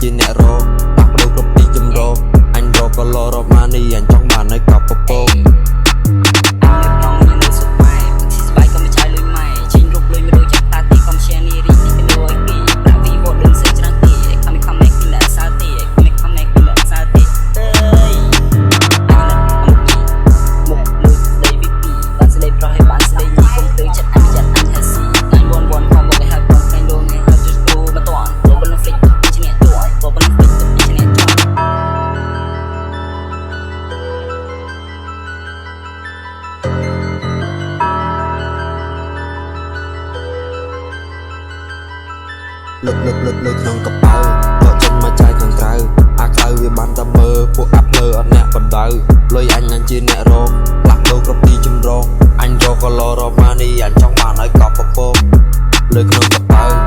ជាអ្នករកដាក់បដូរគ្រប់ទីជំរកអញរកក៏លរកមកនេះអញចង់បានឲ្យកប់ពពកលើក្នុងកប៉ៅដកចេញមកចាយខាងក្រៅអាក្រៅវាបានតែមើលពួកអាប់លើអត់អ្នកបណ្ដៅលុយអញជាអ្នករកផ្លាស់ដូរគ្រប់ទីជំរកអញរកក៏លរកមកនេះអញចង់បានឲ្យកប់ពពកលើក្នុងកប៉ៅ